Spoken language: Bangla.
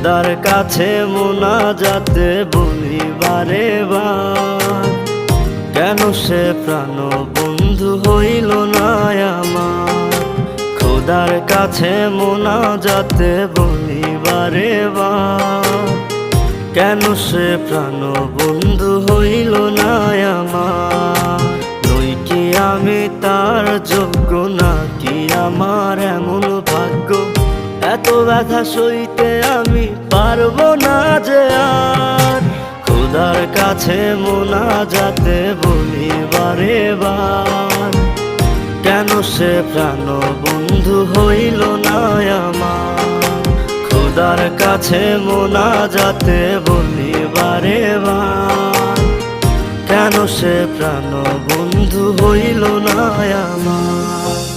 খোদার কাছে মোনাজাতে বলি বারে বার, কেন সে প্রাণ বন্ধু হইল না আমার। খোদার কাছে মোনাজাতে বলি বারে বার, কেন সে প্রাণ বন্ধু হইল না আমার। নই কি আমি তার যোগ্য, নাকি আমার এমন ভাগ্য, এত ব্যথা সইতে আমি পারবো না যে আর। খোদার কাছে মোনাজাতে বলি বারে বার, কেন সে প্রাণ বন্ধু হইল না আমার। খোদার কাছে মোনাজাতে বলি বারে বার, কেন সে প্রাণ বন্ধু হইল না আমার।